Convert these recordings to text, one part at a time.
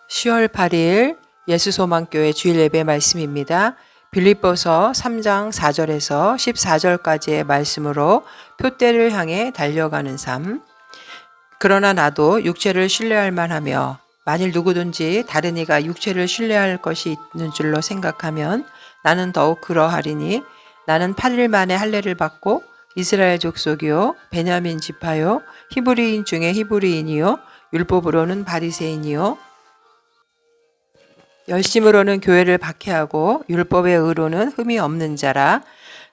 10월 8일 예수소망교회 주일 예배 말씀입니다. 빌립보서 3장 4절에서 14절까지의 말씀으로 표대를 향해 달려가는 삶. 그러나 나도 육체를 신뢰할 만하며 만일 누구든지 다른 이가 육체를 신뢰할 것이 있는 줄로 생각하면 나는 더욱 그러하리니 나는 8일 만에 할례를 받고 이스라엘 족속이요 베냐민 지파요 히브리인 중에 히브리인이요 율법으로는 바리새인이요 열심으로는 교회를 박해하고 율법의 의로는 흠이 없는 자라.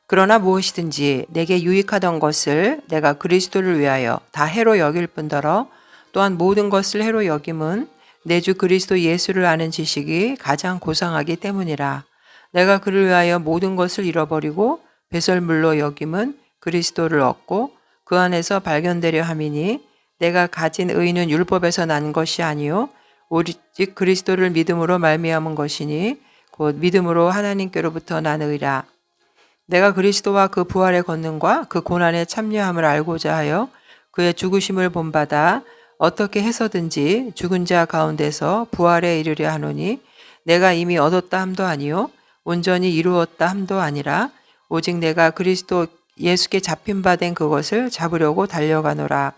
그러나 무엇이든지 내게 유익하던 것을 내가 그리스도를 위하여 다 해로 여길 뿐더러 또한 모든 것을 해로 여김은 내 주 그리스도 예수를 아는 지식이 가장 고상하기 때문이라. 내가 그를 위하여 모든 것을 잃어버리고 배설물로 여김은 그리스도를 얻고 그 안에서 발견되려 함이니 내가 가진 의는 율법에서 난 것이 아니요 오직 그리스도를 믿음으로 말미암은 것이니 곧 믿음으로 하나님께로부터 난 의라. 내가 그리스도와 그 부활의 권능과 그 고난에 참여함을 알고자 하여 그의 죽으심을 본받아 어떻게 해서든지 죽은 자 가운데서 부활에 이르려 하노니 내가 이미 얻었다 함도 아니요 온전히 이루었다 함도 아니라 오직 내가 그리스도 예수께 잡힌 바 된 그것을 잡으려고 달려가노라.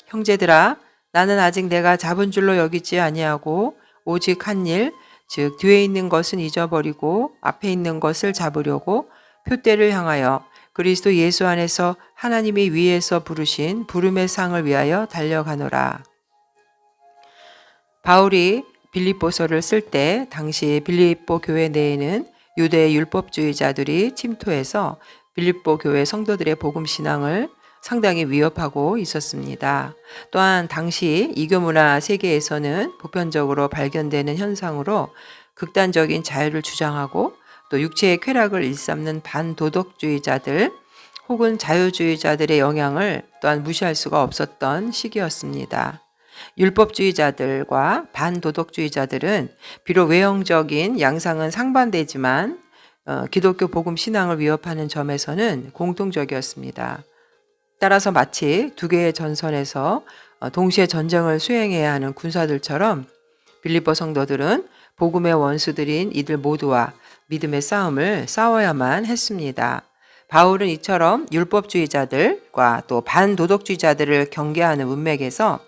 형제들아, 나는 아직 내가 잡은 줄로 여기지 아니하고 오직 한 일, 즉 뒤에 있는 것은 잊어버리고 앞에 있는 것을 잡으려고 표대를 향하여 그리스도 예수 안에서 하나님이 위에서 부르신 부름의 상을 위하여 달려가노라. 바울이 빌립보서를 쓸 때 당시 빌립보 교회 내에는 유대 율법주의자들이 침투해서 빌립보 교회 성도들의 복음 신앙을 상당히 위협하고 있었습니다. 또한 당시 이교 문화 세계에서는 보편적으로 발견되는 현상으로 극단적인 자유를 주장하고 또 육체의 쾌락을 일삼는 반도덕주의자들 혹은 자유주의자들의 영향을 또한 무시할 수가 없었던 시기였습니다. 율법주의자들과 반도덕주의자들은 비록 외형적인 양상은 상반되지만 기독교 복음 신앙을 위협하는 점에서는 공통적이었습니다. 따라서 마치 두 개의 전선에서 동시에 전쟁을 수행해야 하는 군사들처럼 빌립보 성도들은 복음의 원수들인 이들 모두와 믿음의 싸움을 싸워야만 했습니다. 바울은 이처럼 율법주의자들과 또 반도덕주의자들을 경계하는 문맥에서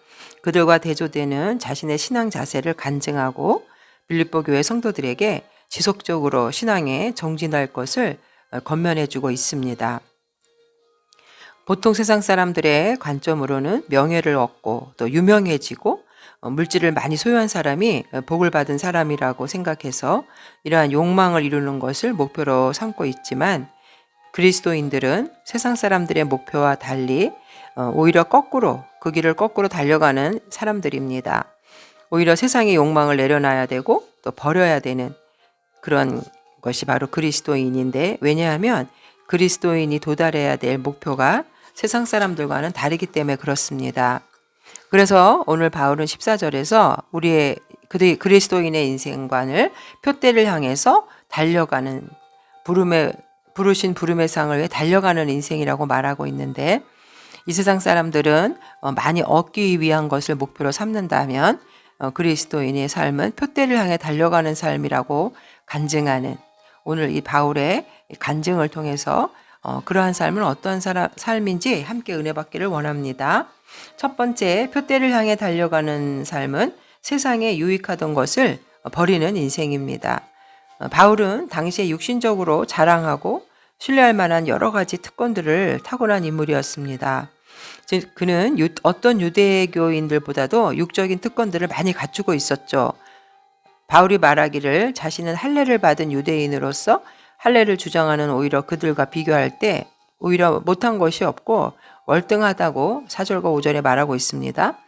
그들과 대조되는 자신의 신앙 자세를 간증하고 빌립보 교회 성도들에게 지속적으로 신앙에 정진할 것을 권면해주고 있습니다. 보통 세상 사람들의 관점으로는 명예를 얻고 또 유명해지고 물질을 많이 소유한 사람이 복을 받은 사람이라고 생각해서 이러한 욕망을 이루는 것을 목표로 삼고 있지만 그리스도인들은 세상 사람들의 목표와 달리 오히려 거꾸로 그 길을 거꾸로 달려가는 사람들입니다. 오히려 세상의 욕망을 내려놔야 되고 또 버려야 되는 그런 것이 바로 그리스도인인데, 왜냐하면 그리스도인이 도달해야 될 목표가 세상 사람들과는 다르기 때문에 그렇습니다. 그래서 오늘 바울은 14절에서 우리의 그리스도인의 인생관을 표대를 향해서 달려가는 부르신 부름의 상을 위해 달려가는 인생이라고 말하고 있는데, 이 세상 사람들은 많이 얻기 위한 것을 목표로 삼는다면 그리스도인의 삶은 표대를 향해 달려가는 삶이라고 간증하는, 오늘 이 바울의 간증을 통해서 그러한 삶은 어떤 삶인지 함께 은혜 받기를 원합니다. 첫 번째, 표대를 향해 달려가는 삶은 세상에 유익하던 것을 버리는 인생입니다. 바울은 당시에 육신적으로 자랑하고 신뢰할 만한 여러 가지 특권들을 타고난 인물이었습니다. 즉 그는 어떤 유대교인들보다도 육적인 특권들을 많이 갖추고 있었죠. 바울이 말하기를 자신은 할례를 받은 유대인으로서 할례를 주장하는 오히려 그들과 비교할 때 오히려 못한 것이 없고 월등하다고 4절과 5절에 말하고 있습니다.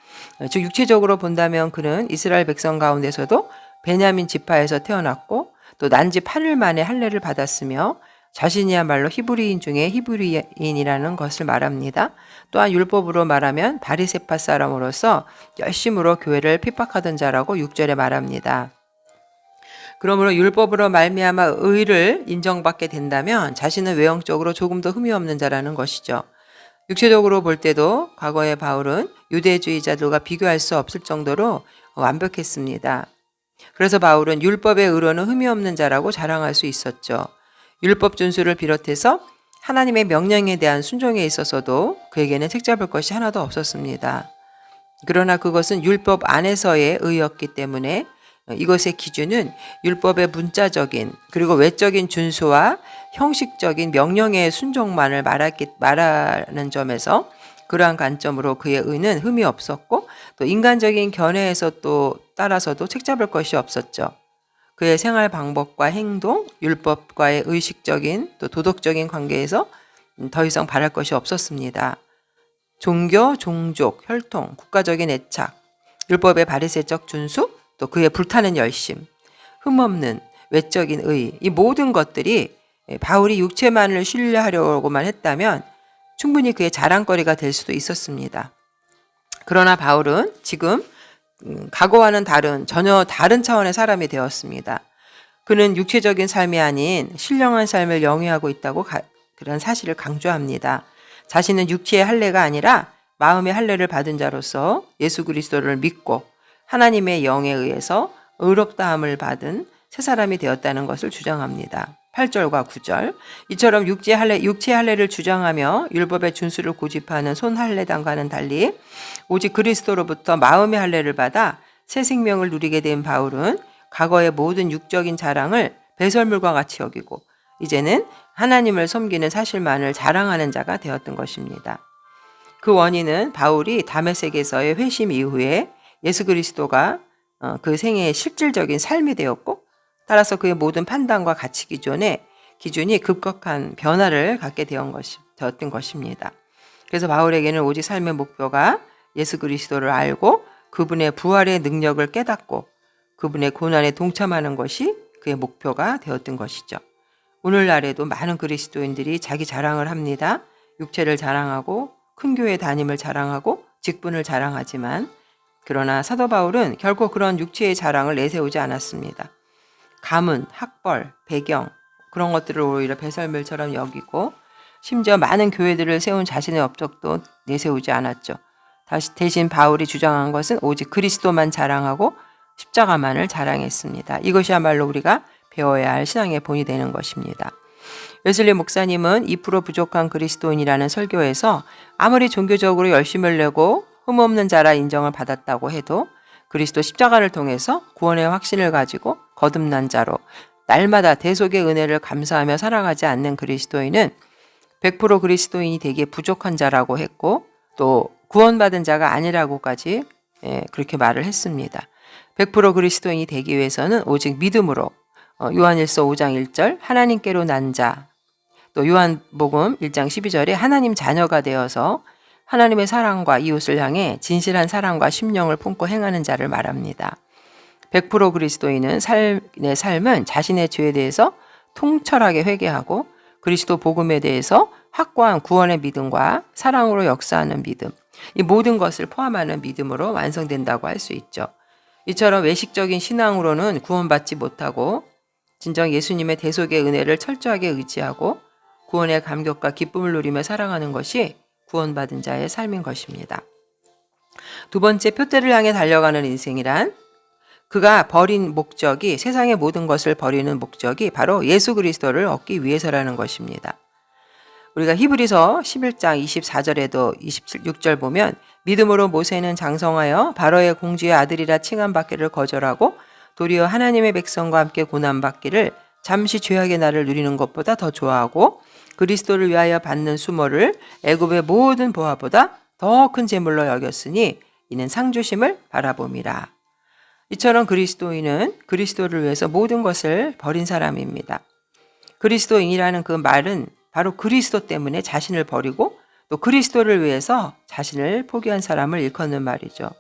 즉 육체적으로 본다면 그는 이스라엘 백성 가운데서도 베냐민 지파에서 태어났고 또 난지 8일 만에 할례를 받았으며 자신이야말로 히브리인 중에 히브리인이라는 것을 말합니다. 또한 율법으로 말하면 바리새파 사람으로서 열심으로 교회를 핍박하던 자라고 6절에 말합니다. 그러므로 율법으로 말미암아 의를 인정받게 된다면 자신은 외형적으로 조금 더 흠이 없는 자라는 것이죠. 육체적으로 볼 때도 과거의 바울은 유대주의자들과 비교할 수 없을 정도로 완벽했습니다. 그래서 바울은 율법의 의로는 흠이 없는 자라고 자랑할 수 있었죠. 율법 준수를 비롯해서 하나님의 명령에 대한 순종에 있어서도 그에게는 책잡을 것이 하나도 없었습니다. 그러나 그것은 율법 안에서의 의였기 때문에 이것의 기준은 율법의 문자적인 그리고 외적인 준수와 형식적인 명령의 순종만을 말하는 점에서 그러한 관점으로 그의 의는 흠이 없었고 또 인간적인 견해에서 또 따라서도 책잡을 것이 없었죠. 그의 생활 방법과 행동, 율법과의 의식적인 또 도덕적인 관계에서 더 이상 바랄 것이 없었습니다. 종교, 종족, 혈통, 국가적인 애착, 율법의 바리새적 준수, 또 그의 불타는 열심, 흠없는 외적인 의, 이 모든 것들이 바울이 육체만을 신뢰하려고만 했다면 충분히 그의 자랑거리가 될 수도 있었습니다. 그러나 바울은 지금 과거와는 전혀 다른 차원의 사람이 되었습니다. 그는 육체적인 삶이 아닌 신령한 삶을 영위하고 있다고 그런 사실을 강조합니다. 자신은 육체의 할례가 아니라 마음의 할례를 받은 자로서 예수 그리스도를 믿고 하나님의 영에 의해서 의롭다함을 받은 새 사람이 되었다는 것을 주장합니다. 8절과 9절. 이처럼 육체의 할례를 주장하며 율법의 준수를 고집하는 손 할례당과는 달리 오직 그리스도로부터 마음의 할례를 받아 새 생명을 누리게 된 바울은 과거의 모든 육적인 자랑을 배설물과 같이 여기고 이제는 하나님을 섬기는 사실만을 자랑하는 자가 되었던 것입니다. 그 원인은 바울이 다메섹에서의 회심 이후에 예수 그리스도가 그 생애의 실질적인 삶이 되었고 따라서 그의 모든 판단과 가치 기준이 급격한 변화를 갖게 되었던 것입니다. 그래서 바울에게는 오직 삶의 목표가 예수 그리스도를 알고 그분의 부활의 능력을 깨닫고 그분의 고난에 동참하는 것이 그의 목표가 되었던 것이죠. 오늘날에도 많은 그리스도인들이 자기 자랑을 합니다. 육체를 자랑하고 큰 교회 담임을 자랑하고 직분을 자랑하지만 그러나 사도 바울은 결코 그런 육체의 자랑을 내세우지 않았습니다. 가문, 학벌, 배경 그런 것들을 오히려 배설물처럼 여기고 심지어 많은 교회들을 세운 자신의 업적도 내세우지 않았죠. 대신 바울이 주장한 것은 오직 그리스도만 자랑하고 십자가만을 자랑했습니다. 이것이야말로 우리가 배워야 할 신앙의 본이 되는 것입니다. 웨슬리 목사님은 2% 부족한 그리스도인이라는 설교에서 아무리 종교적으로 열심을 내고 흠없는 자라 인정을 받았다고 해도 그리스도 십자가를 통해서 구원의 확신을 가지고 거듭난 자로 날마다 대속의 은혜를 감사하며 살아가지 않는 그리스도인은 100% 그리스도인이 되기에 부족한 자라고 했고 또 구원받은 자가 아니라고까지 그렇게 말을 했습니다. 100% 그리스도인이 되기 위해서는 오직 믿음으로 요한일서 5장 1절 하나님께로 난 자, 또 요한복음 1장 12절에 하나님 자녀가 되어서 하나님의 사랑과 이웃을 향해 진실한 사랑과 심령을 품고 행하는 자를 말합니다. 100% 그리스도인은 내 삶은 자신의 죄에 대해서 통철하게 회개하고 그리스도 복음에 대해서 확고한 구원의 믿음과 사랑으로 역사하는 믿음, 이 모든 것을 포함하는 믿음으로 완성된다고 할 수 있죠. 이처럼 외식적인 신앙으로는 구원받지 못하고 진정 예수님의 대속의 은혜를 철저하게 의지하고 구원의 감격과 기쁨을 누리며 살아가는 것이 구원받은 자의 삶인 것입니다. 두 번째, 표대를 향해 달려가는 인생이란 그가 버린 목적이 세상의 모든 것을 버리는 목적이 바로 예수 그리스도를 얻기 위해서라는 것입니다. 우리가 히브리서 11장 24절에도 26절 보면 믿음으로 모세는 장성하여 바로의 공주의 아들이라 칭함받기를 거절하고 도리어 하나님의 백성과 함께 고난받기를 잠시 죄악의 날을 누리는 것보다 더 좋아하고 그리스도를 위하여 받는 수모를 애굽의 모든 보화보다 더 큰 재물로 여겼으니 이는 상주심을 바라봄이라. 이처럼 그리스도인은 그리스도를 위해서 모든 것을 버린 사람입니다. 그리스도인이라는 그 말은 바로 그리스도 때문에 자신을 버리고 또 그리스도를 위해서 자신을 포기한 사람을 일컫는 말이죠.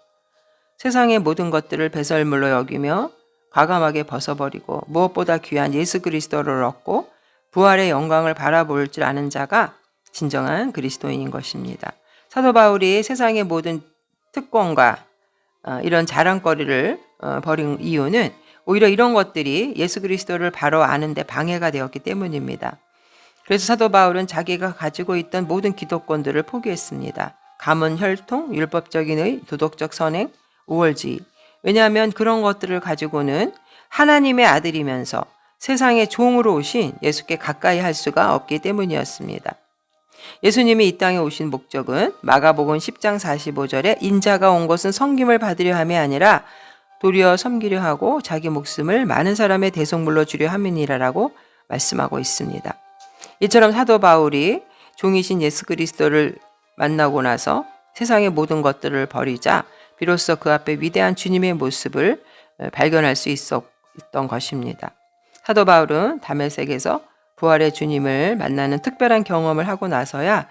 세상의 모든 것들을 배설물로 여기며 과감하게 벗어버리고 무엇보다 귀한 예수 그리스도를 얻고 부활의 영광을 바라볼 줄 아는 자가 진정한 그리스도인인 것입니다. 사도 바울이 세상의 모든 특권과 이런 자랑거리를 버린 이유는 오히려 이런 것들이 예수 그리스도를 바로 아는데 방해가 되었기 때문입니다. 그래서 사도 바울은 자기가 가지고 있던 모든 기득권들을 포기했습니다. 가문, 혈통, 율법적인 의, 도덕적 선행, 우월주의. 왜냐하면 그런 것들을 가지고는 하나님의 아들이면서 세상의 종으로 오신 예수께 가까이 할 수가 없기 때문이었습니다. 예수님이 이 땅에 오신 목적은 마가복음 10장 45절에 인자가 온 것은 섬김을 받으려 함이 아니라 도리어 섬기려 하고 자기 목숨을 많은 사람의 대속물로 주려 함이니라라고 말씀하고 있습니다. 이처럼 사도 바울이 종이신 예수 그리스도를 만나고 나서 세상의 모든 것들을 버리자 비로소 그 앞에 위대한 주님의 모습을 발견할 수 있었던 것입니다. 사도 바울은 다메섹에서 부활의 주님을 만나는 특별한 경험을 하고 나서야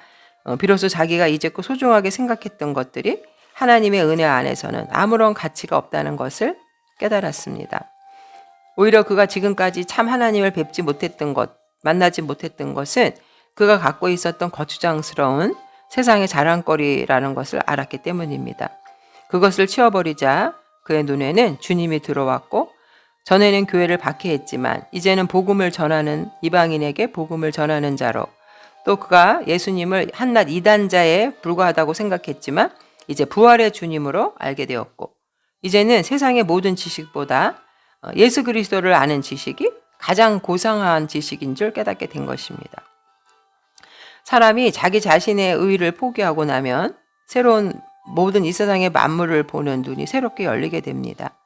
비로소 자기가 이제껏 소중하게 생각했던 것들이 하나님의 은혜 안에서는 아무런 가치가 없다는 것을 깨달았습니다. 오히려 그가 지금까지 참 하나님을 뵙지 못했던 것, 만나지 못했던 것은 그가 갖고 있었던 거추장스러운 세상의 자랑거리라는 것을 알았기 때문입니다. 그것을 치워버리자 그의 눈에는 주님이 들어왔고 전에는 교회를 박해했지만 이제는 복음을 전하는 이방인에게 복음을 전하는 자로, 또 그가 예수님을 한낱 이단자에 불과하다고 생각했지만 이제 부활의 주님으로 알게 되었고, 이제는 세상의 모든 지식보다 예수 그리스도를 아는 지식이 가장 고상한 지식인 줄 깨닫게 된 것입니다. 사람이 자기 자신의 의의를 포기하고 나면 새로운 모든 이 세상의 만물을 보는 눈이 새롭게 열리게 됩니다.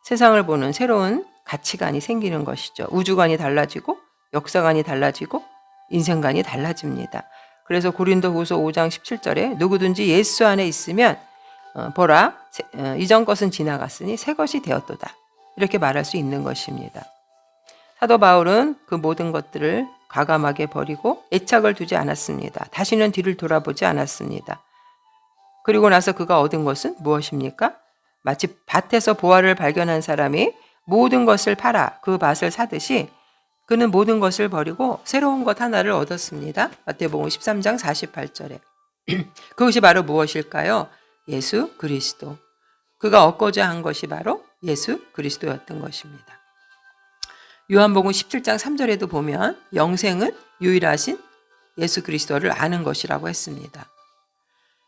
세상을 보는 새로운 가치관이 생기는 것이죠. 우주관이 달라지고 역사관이 달라지고 인생관이 달라집니다. 그래서 고린도후서 5장 17절에 누구든지 예수 안에 있으면 보라 이전 것은 지나갔으니 새 것이 되었도다, 이렇게 말할 수 있는 것입니다. 사도 바울은 그 모든 것들을 과감하게 버리고 애착을 두지 않았습니다. 다시는 뒤를 돌아보지 않았습니다. 그리고 나서 그가 얻은 것은 무엇입니까? 마치 밭에서 보화를 발견한 사람이 모든 것을 팔아 그 밭을 사듯이 그는 모든 것을 버리고 새로운 것 하나를 얻었습니다. 마태복음 13장 48절에. 그것이 바로 무엇일까요? 예수 그리스도. 그가 얻고자 한 것이 바로 예수 그리스도였던 것입니다. 요한복음 17장 3절에도 보면 영생은 유일하신 예수 그리스도를 아는 것이라고 했습니다.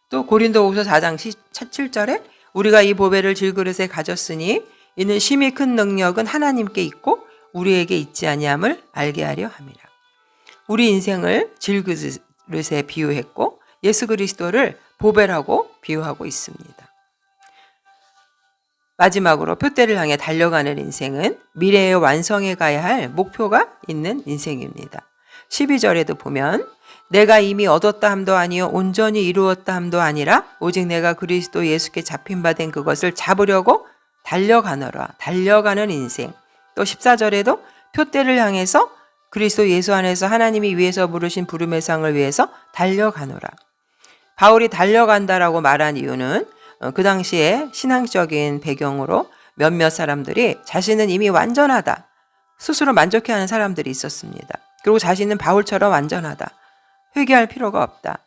또 고린도후서 4장 7절에 우리가 이 보배를 질그릇에 가졌으니 이는 심히 큰 능력은 하나님께 있고 우리에게 있지 아니함을 알게 하려 함이라. 우리 인생을 질그릇에 비유했고 예수 그리스도를 보배라고 비유하고 있습니다. 마지막으로 표대를 향해 달려가는 인생은 미래의 완성해 가야 할 목표가 있는 인생입니다. 12절에도 보면 내가 이미 얻었다 함도 아니요 온전히 이루었다 함도 아니라 오직 내가 그리스도 예수께 잡힌 바 된 그것을 잡으려고 달려가노라. 달려가는 인생. 또 14절에도 표대를 향해서 그리스도 예수 안에서 하나님이 위에서 부르신 부름의 상을 위해서 달려가노라. 바울이 달려간다라고 말한 이유는 그 당시에 신앙적인 배경으로 몇몇 사람들이 자신은 이미 완전하다, 스스로 만족해하는 사람들이 있었습니다. 그리고 자신은 바울처럼 완전하다, 회개할 필요가 없다.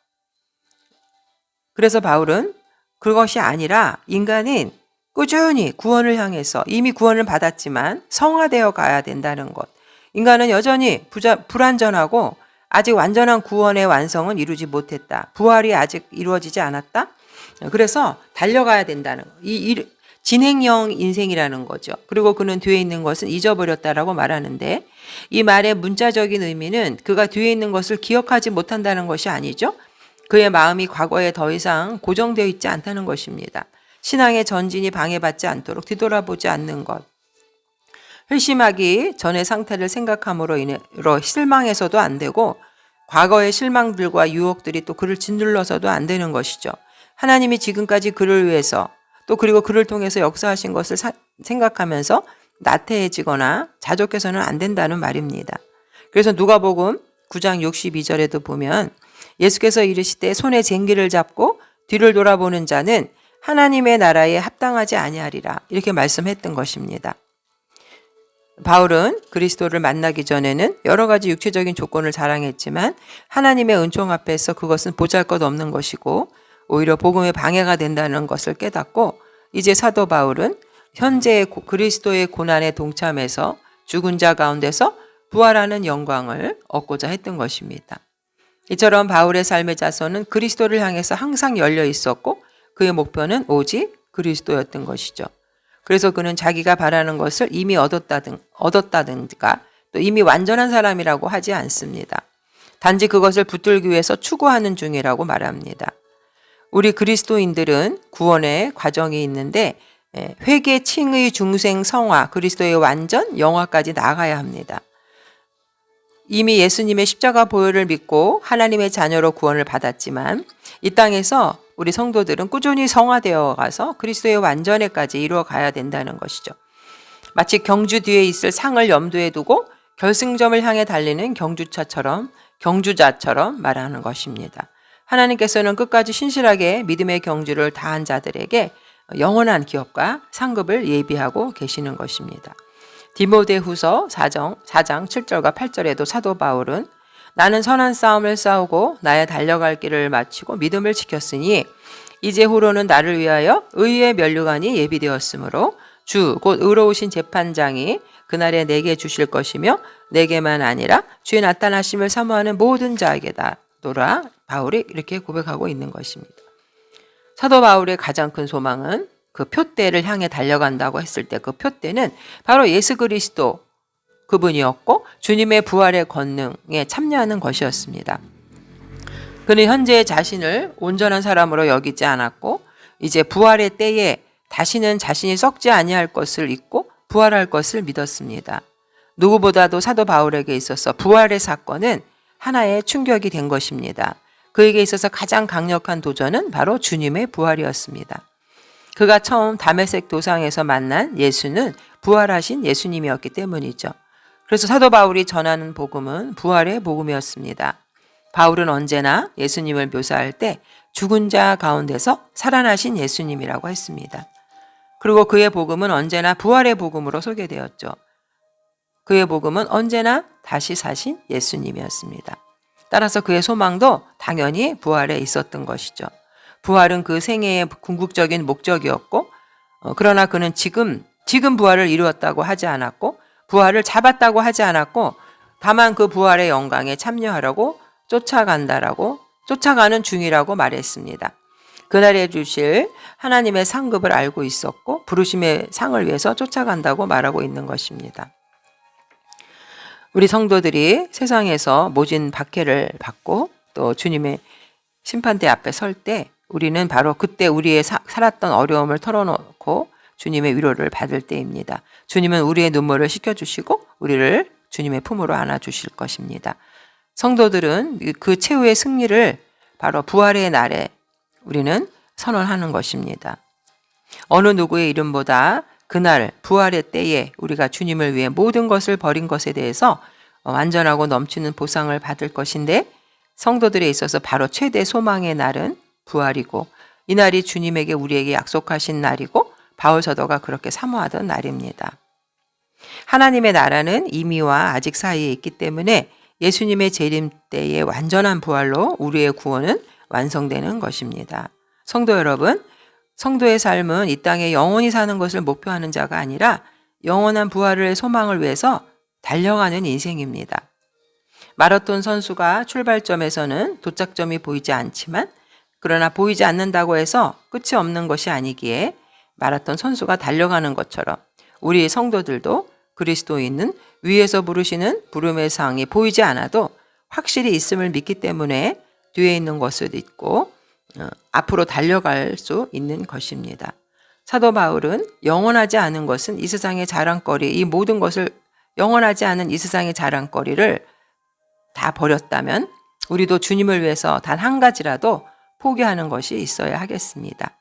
그래서 바울은 그것이 아니라 인간은 꾸준히 구원을 향해서 이미 구원을 받았지만 성화되어 가야 된다는 것. 인간은 여전히 불완전하고 아직 완전한 구원의 완성은 이루지 못했다. 부활이 아직 이루어지지 않았다. 그래서 달려가야 된다는 것. 이 진행형 인생이라는 거죠. 그리고 그는 뒤에 있는 것은 잊어버렸다라고 말하는데 이 말의 문자적인 의미는 그가 뒤에 있는 것을 기억하지 못한다는 것이 아니죠. 그의 마음이 과거에 더 이상 고정되어 있지 않다는 것입니다. 신앙의 전진이 방해받지 않도록 뒤돌아보지 않는 것. 회심하기 전의 상태를 생각함으로 인해로 실망해서도 안 되고 과거의 실망들과 유혹들이 또 그를 짓눌러서도 안 되는 것이죠. 하나님이 지금까지 그를 위해서 또 그리고 그를 통해서 역사하신 것을 생각하면서 나태해지거나 자족해서는 안 된다는 말입니다. 그래서 누가복음 9장 62절에도 보면 예수께서 이르시되 손에 쟁기를 잡고 뒤를 돌아보는 자는 하나님의 나라에 합당하지 아니하리라, 이렇게 말씀했던 것입니다. 바울은 그리스도를 만나기 전에는 여러 가지 육체적인 조건을 자랑했지만 하나님의 은총 앞에서 그것은 보잘것없는 것이고 오히려 복음에 방해가 된다는 것을 깨닫고 이제 사도 바울은 현재의 그리스도의 고난에 동참해서 죽은 자 가운데서 부활하는 영광을 얻고자 했던 것입니다. 이처럼 바울의 삶의 자손은 그리스도를 향해서 항상 열려 있었고 그의 목표는 오직 그리스도였던 것이죠. 그래서 그는 자기가 바라는 것을 이미 얻었다든가 또 이미 완전한 사람이라고 하지 않습니다. 단지 그것을 붙들기 위해서 추구하는 중이라고 말합니다. 우리 그리스도인들은 구원의 과정이 있는데 회개, 칭의, 중생, 성화, 그리스도의 완전, 영화까지 나아가야 합니다. 이미 예수님의 십자가 보혈을 믿고 하나님의 자녀로 구원을 받았지만 이 땅에서 우리 성도들은 꾸준히 성화되어 가서 그리스도의 완전에까지 이루어 가야 된다는 것이죠. 마치 경주 뒤에 있을 상을 염두에 두고 결승점을 향해 달리는 경주자처럼 말하는 것입니다. 하나님께서는 끝까지 신실하게 믿음의 경주를 다한 자들에게 영원한 기업과 상급을 예비하고 계시는 것입니다. 디모데후서 4장 7절과 8절에도 사도 바울은 나는 선한 싸움을 싸우고 나의 달려갈 길을 마치고 믿음을 지켰으니 이제 후로는 나를 위하여 의의 면류관이 예비되었으므로 주 곧 의로우신 재판장이 그날에 내게 주실 것이며 내게만 아니라 주의 나타나심을 사모하는 모든 자에게다 노라. 바울이 이렇게 고백하고 있는 것입니다. 사도 바울의 가장 큰 소망은 그 표대를 향해 달려간다고 했을 때 그 표대는 바로 예수 그리스도 그분이었고 주님의 부활의 권능에 참여하는 것이었습니다. 그는 현재 자신을 온전한 사람으로 여기지 않았고 이제 부활의 때에 다시는 자신이 썩지 아니할 것을 잊고 부활할 것을 믿었습니다. 누구보다도 사도 바울에게 있어서 부활의 사건은 하나의 충격이 된 것입니다. 그에게 있어서 가장 강력한 도전은 바로 주님의 부활이었습니다. 그가 처음 다메섹 도상에서 만난 예수는 부활하신 예수님이었기 때문이죠. 그래서 사도 바울이 전하는 복음은 부활의 복음이었습니다. 바울은 언제나 예수님을 묘사할 때 죽은 자 가운데서 살아나신 예수님이라고 했습니다. 그리고 그의 복음은 언제나 부활의 복음으로 소개되었죠. 그의 복음은 언제나 다시 사신 예수님이었습니다. 따라서 그의 소망도 당연히 부활에 있었던 것이죠. 부활은 그 생애의 궁극적인 목적이었고 그러나 그는 지금 부활을 이루었다고 하지 않았고 부활을 잡았다고 하지 않았고 다만 그 부활의 영광에 참여하려고 쫓아가는 중이라고 말했습니다. 그날에 주실 하나님의 상급을 알고 있었고 부르심의 상을 위해서 쫓아간다고 말하고 있는 것입니다. 우리 성도들이 세상에서 모진 박해를 받고 또 주님의 심판대 앞에 설 때 우리는 바로 그때 우리의 살았던 어려움을 털어놓고 주님의 위로를 받을 때입니다. 주님은 우리의 눈물을 씻겨주시고 우리를 주님의 품으로 안아주실 것입니다. 성도들은 그 최후의 승리를 바로 부활의 날에 우리는 선언하는 것입니다. 어느 누구의 이름보다 그날 부활의 때에 우리가 주님을 위해 모든 것을 버린 것에 대해서 완전하고 넘치는 보상을 받을 것인데 성도들에 있어서 바로 최대 소망의 날은 부활이고 이 날이 주님에게 우리에게 약속하신 날이고 바울 사도가 그렇게 사모하던 날입니다. 하나님의 나라는 이미와 아직 사이에 있기 때문에 예수님의 재림 때의 완전한 부활로 우리의 구원은 완성되는 것입니다. 성도 여러분, 성도의 삶은 이 땅에 영원히 사는 것을 목표하는 자가 아니라 영원한 부활의 소망을 위해서 달려가는 인생입니다. 마라톤 선수가 출발점에서는 도착점이 보이지 않지만 그러나 보이지 않는다고 해서 끝이 없는 것이 아니기에 마라톤 선수가 달려가는 것처럼 우리 성도들도 그리스도인은 위에서 부르시는 부름의 상이 보이지 않아도 확실히 있음을 믿기 때문에 뒤에 있는 것을 잊고 앞으로 달려갈 수 있는 것입니다. 사도 바울은 영원하지 않은 것은 이 세상의 자랑거리, 이 모든 것을 영원하지 않은 이 세상의 자랑거리를 다 버렸다면 우리도 주님을 위해서 단 한 가지라도 포기하는 것이 있어야 하겠습니다.